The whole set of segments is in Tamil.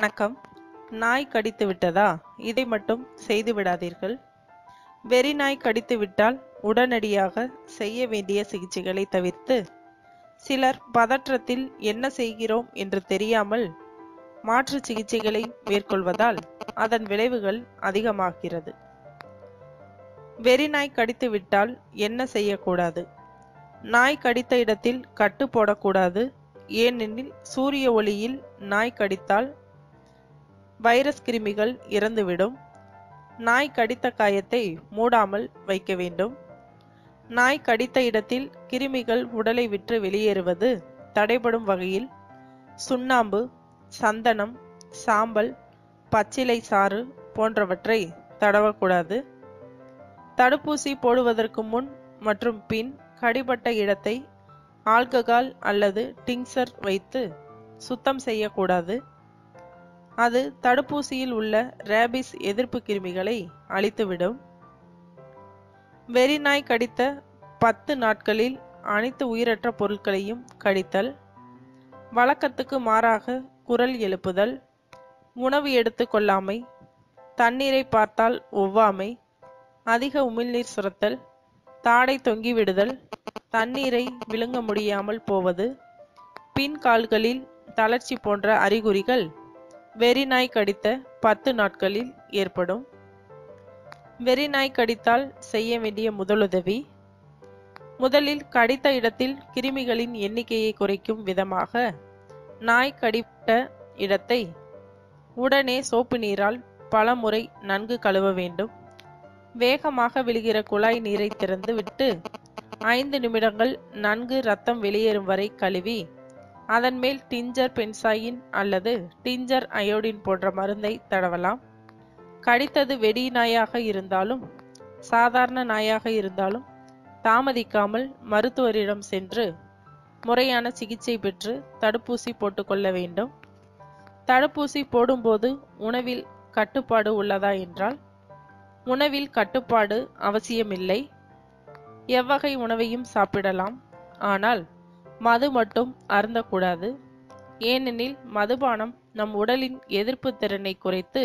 வணக்கம். நாய் கடித்து விட்டதா? இதை மட்டும் செய்து விடாதீர்கள். வெறி நாய் கடித்து விட்டால் உடனடியாக செய்ய வேண்டிய சிகிச்சைகளை தவிர்த்து, சிலர் பதற்றத்தில் என்ன செய்கிறோம் என்று தெரியாமல் மாற்று சிகிச்சைகளை மேற்கொள்வதால் அதன் விளைவுகள் அதிகமாகிறது. வெறி நாய் கடித்து விட்டால் என்ன செய்யக்கூடாது? நாய் கடித்த இடத்தில் கட்டு போடக்கூடாது. ஏனெனில் சூரிய ஒளியில் நாய் கடித்தால் வைரஸ் கிருமிகள் இறந்துவிடும். நாய் கடித்த காயத்தை மூடாமல் வைக்க வேண்டும். நாய் கடித்த இடத்தில் கிருமிகள் உடலை விட்டு வெளியேறுவது தடைபடும் வகையில் சுண்ணாம்பு, சந்தனம், சாம்பல், பச்சிலை சாறு போன்றவற்றை தடவக்கூடாது. தடுப்பூசி போடுவதற்கு முன் மற்றும் பின் கடிபட்ட இடத்தை ஆல்கஹால் அல்லது டிங்சர் வைத்து சுத்தம் செய்யக்கூடாது. அது தடுப்பூசியில் உள்ள ரேபிஸ் எதிர்ப்பு கிருமிகளை அழித்துவிடும். வெறி நாய் கடித்த 10 நாட்களில் அனைத்து உயிரற்ற பொருட்களையும் கடித்தல், வழக்கத்துக்கு மாறாக குரல் எழுப்புதல், உணவு எடுத்துக்கொள்ளாமை, தண்ணீரை பார்த்தால் ஒவ்வாமை, அதிக உமிழ்நீர் சுரத்தல், தாடை தொங்கிவிடுதல், தண்ணீரை விழுங்க முடியாமல் போவது, பின் கால்களில் தளர்ச்சி போன்ற அறிகுறிகள் வெறி நாய் கடித்த 10 நாட்களில் ஏற்படும். வெறி நாய் கடித்தால் செய்ய வேண்டிய முதலுதவி: முதலில் கடித்த இடத்தில் கிருமிகளின் எண்ணிக்கையை குறைக்கும் விதமாக நாய் கடித்த இடத்தை உடனே சோப்பு நீரால் பல முறை நன்கு கழுவ வேண்டும். வேகமாக விழுகிற குழாய் நீரை திறந்து விட்டு 5 நிமிடங்கள் நன்கு இரத்தம் வெளியேறும் வரை கழுவி அதன் மேல் டிஞ்சர் பென்சாயின் அல்லது டிஞ்சர் அயோடின் போன்ற மருந்தை தடவலாம். கடித்தது வெடி நாயாக இருந்தாலும் சாதாரண நாயாக இருந்தாலும் தாமதிக்காமல் மருத்துவரிடம் சென்று முறையான சிகிச்சை பெற்று தடுப்பூசி போட்டுக்கொள்ள வேண்டும். தடுப்பூசி போடும்போது உணவில் கட்டுப்பாடு உள்ளதா என்றால், உணவில் கட்டுப்பாடு அவசியமில்லை. எவ்வகை உணவையும் சாப்பிடலாம். ஆனால் மது மட்டும் அருந்தக்கூடாது. ஏனெனில் மதுபானம் நம் உடலின் எதிர்ப்பு திறனை குறைத்து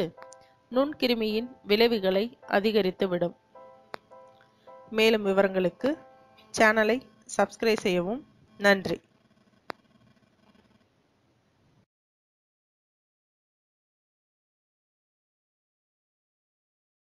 நுண்கிருமியின் விளைவுகளை அதிகரித்துவிடும். மேலும் விவரங்களுக்கு சேனலை சப்ஸ்கிரைப் செய்யவும். நன்றி.